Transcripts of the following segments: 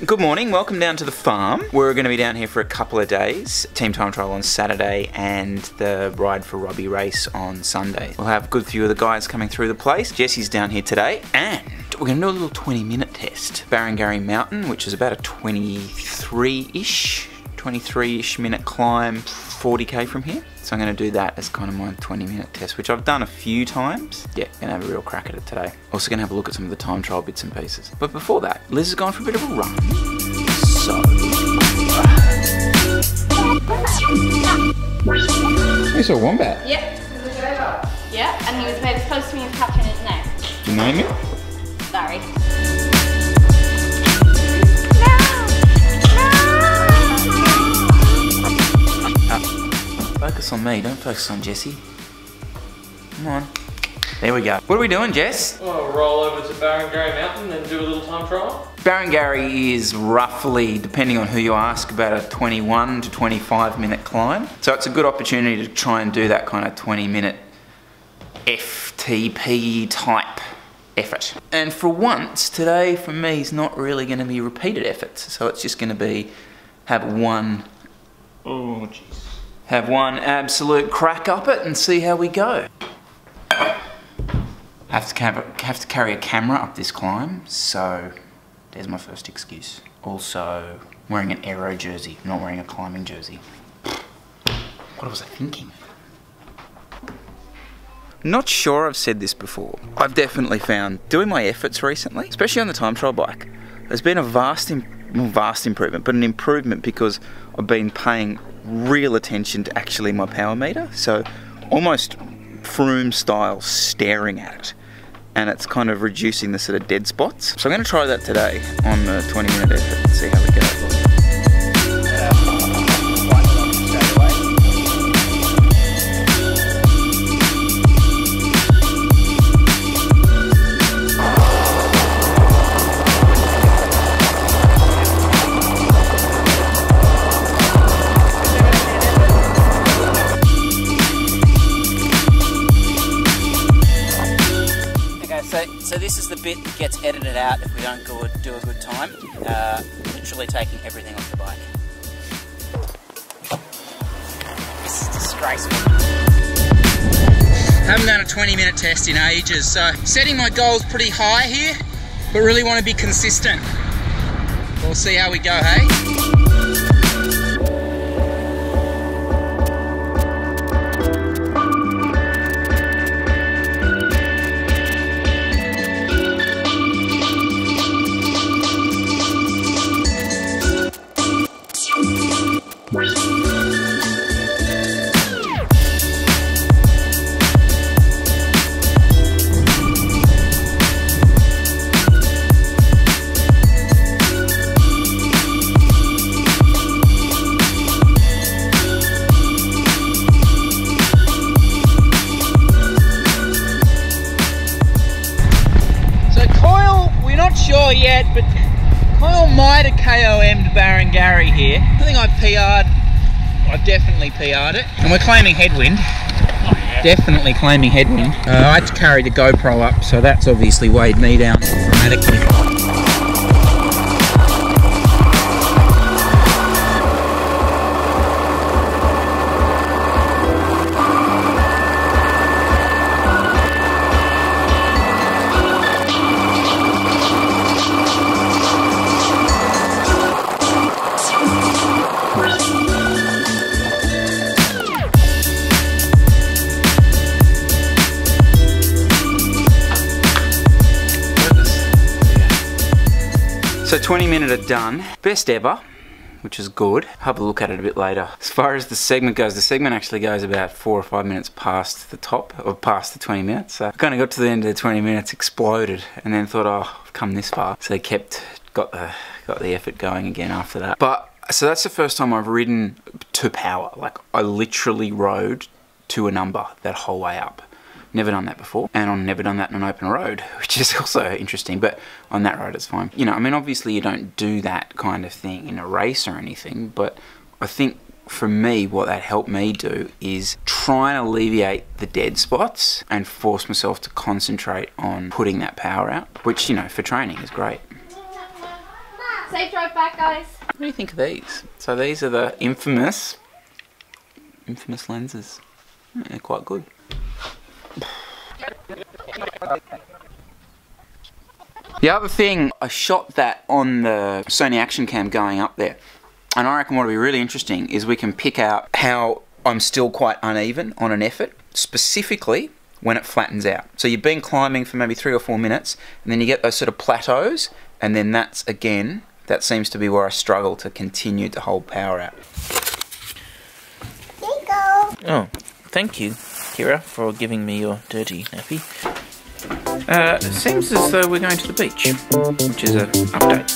Good morning, welcome down to the farm. We're going to be down here for a couple of days. Team time trial on Saturday and the ride for Robbie race on Sunday. We'll have a good few of the guys coming through the place. Jesse's down here today and we're going to do a little 20-minute test. Barrengarry Mountain, which is about a 23-ish minute climb, 40k from here. So I'm going to do that as kind of my 20-minute test, which I've done a few times. Yeah, going to have a real crack at it today. Also going to have a look at some of the time trial bits and pieces. But before that, Liz has gone for a bit of a run. So... You saw a wombat? Yep. Yeah, and he was about as close to me as catching his neck. Do you name him? Sorry. Focus on me, don't focus on Jesse. Come on. There we go. What are we doing, Jess? Well, roll over to Barrengarry Mountain and do a little time trial. Barrengarry is roughly, depending on who you ask, about a 21 to 25 minute climb. So it's a good opportunity to try and do that kind of 20-minute FTP type effort. And for once, today for me is not really going to be repeated efforts. So it's just going to be have one absolute crack up it and see how we go. I have to carry a camera up this climb, so there's my first excuse. Also, wearing an NERO jersey, not wearing a climbing jersey. What was I thinking? Not sure I've said this before. I've definitely found doing my efforts recently, especially on the time trial bike, there's been a vast improvement, but an improvement because I've been paying real attention to actually my power meter. So almost Froome style staring at it. And it's kind of reducing the sort of dead spots. So I'm going to try that today on the 20-minute effort and see how we go. So this is the bit that gets edited out if we don't do a good time. Literally taking everything off the bike. This is disgraceful. Haven't done a 20-minute test in ages, so setting my goals pretty high here, but really want to be consistent. We'll see how we go, hey? Sure yet, but Kyle might have KOM'd Barrengarry here. I think I definitely PR'd it. And we're claiming headwind. Oh, yeah. Definitely claiming headwind. I had to carry the GoPro up, so that's obviously weighed me down dramatically. So 20-minute are done. Best ever, which is good. Have a look at it a bit later. As far as the segment goes, the segment actually goes about 4 or 5 minutes past the top, or past the 20 minutes. So I kind of got to the end of the 20 minutes, exploded, and then thought, oh, I've come this far. So got the effort going again after that. But, so that's the first time I've ridden to power. Like, I literally rode to a number that whole way up. Never done that before, and I've never done that in an open road, which is also interesting, but on that road it's fine. You know, I mean, obviously you don't do that kind of thing in a race or anything, but I think for me, what that helped me do is try and alleviate the dead spots and force myself to concentrate on putting that power out, which, you know, for training is great. Safe drive back, guys. What do you think of these? So these are the infamous lenses. They're quite good. The other thing, I shot that on the Sony Action Cam going up there. And I reckon what will be really interesting is we can pick out how I'm still quite uneven on an effort, specifically when it flattens out. So you've been climbing for maybe 3 or 4 minutes, and then you get those sort of plateaus, and then that's, again, that seems to be where I struggle to continue to hold power out. There you go. Oh, thank you, Kira, for giving me your dirty nappy. It seems as though we're going to the beach, which is an update.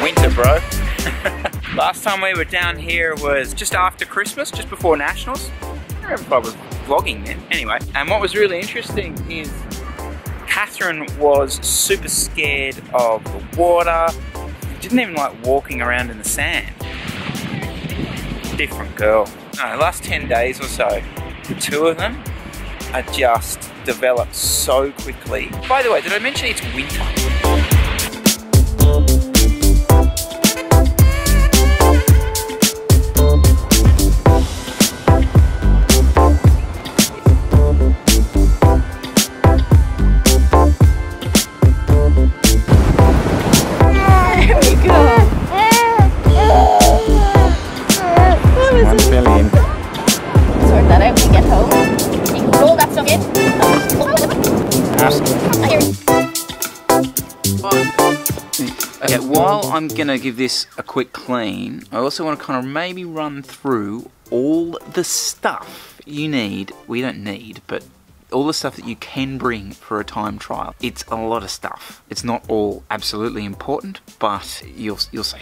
Winter, bro. Last time we were down here was just after Christmas, just before Nationals. I don't remember if I was vlogging then. Anyway, and what was really interesting is Catherine was super scared of the water. Didn't even like walking around in the sand. Different girl. No, the last 10 days or so, the two of them are just developed so quickly. By the way, did I mention it's winter? Okay, while I'm gonna give this a quick clean, I also want to kind of maybe run through all the stuff you need. We don't need, but all the stuff that you can bring for a time trial. It's a lot of stuff. It's not all absolutely important, but you'll see.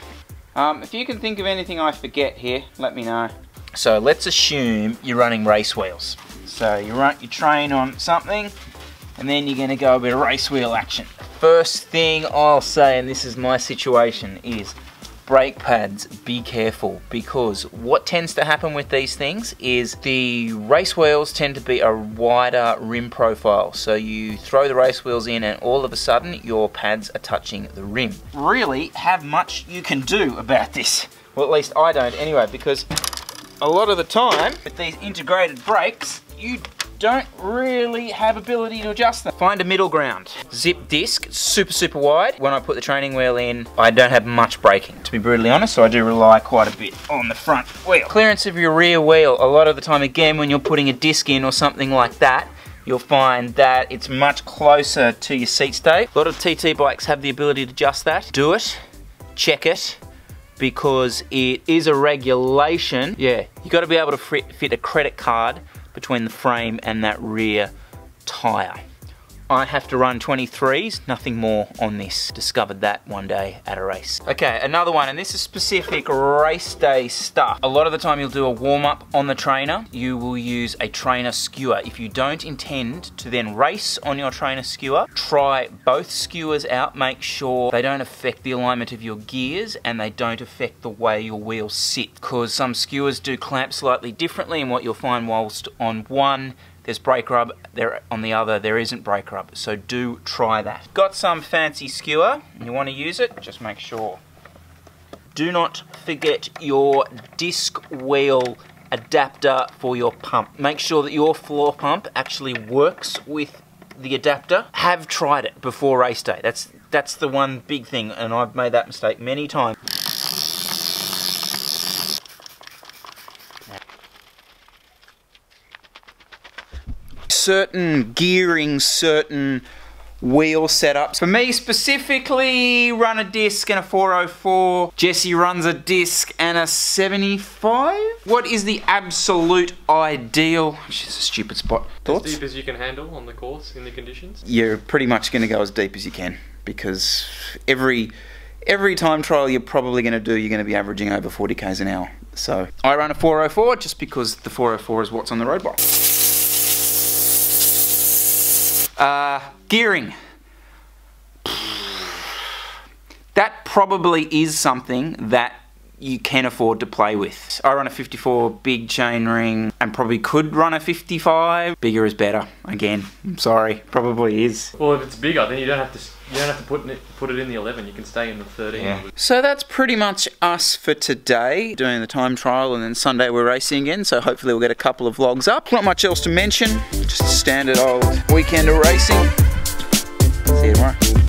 If you can think of anything I forget here, let me know. So let's assume you're running race wheels. So you train on something, and then you're gonna go a bit of race wheel action. First thing I'll say, and this is my situation, is brake pads, be careful, because what tends to happen with these things is the race wheels tend to be a wider rim profile. So you throw the race wheels in and all of a sudden your pads are touching the rim. Really have much you can do about this. Well, at least I don't anyway, because a lot of the time with these integrated brakes, you don't really have ability to adjust them. Find a middle ground. Zip disc, super wide. When I put the training wheel in, I don't have much braking, to be brutally honest, so I do rely quite a bit on the front wheel. Clearance of your rear wheel, a lot of the time, again, when you're putting a disc in or something like that, you'll find that it's much closer to your seat stay. A lot of TT bikes have the ability to adjust that. Do it, check it, because it is a regulation. Yeah, you got to be able to fit a credit card between the frame and that rear tyre. I have to run 23s, nothing more on this. Discovered that one day at a race. Okay, another one, and this is specific race day stuff. A lot of the time you'll do a warm-up on the trainer. You will use a trainer skewer. If you don't intend to then race on your trainer skewer, try both skewers out. Make sure they don't affect the alignment of your gears and they don't affect the way your wheels sit, because some skewers do clamp slightly differently, and what you'll find whilst on one there's brake rub, on the other there isn't brake rub, so do try that. Got some fancy skewer and you want to use it, just make sure. Do not forget your disc wheel adapter for your pump. Make sure that your floor pump actually works with the adapter. Have tried it before race day. That's the one big thing, and I've made that mistake many times. Certain gearing, certain wheel setups. For me specifically, run a disc and a 404. Jesse runs a disc and a 75. What is the absolute ideal? Which is a stupid spot. Thoughts? As deep as you can handle on the course in the conditions? You're pretty much going to go as deep as you can, because every time trial you're probably going to do, you're going to be averaging over 40 k's an hour. So I run a 404 just because the 404 is what's on the road bike. Gearing. That probably is something that you can afford to play with. I run a 54 big chain ring and probably could run a 55. Bigger is better. Again, I'm sorry, probably is. Well, if it's bigger, then you don't have to put it in the 11. You can stay in the 13. Yeah. So that's pretty much us for today. Doing the time trial, and then Sunday we're racing again. So hopefully we'll get a couple of vlogs up. Not much else to mention. Just a standard old weekend of racing. See you tomorrow.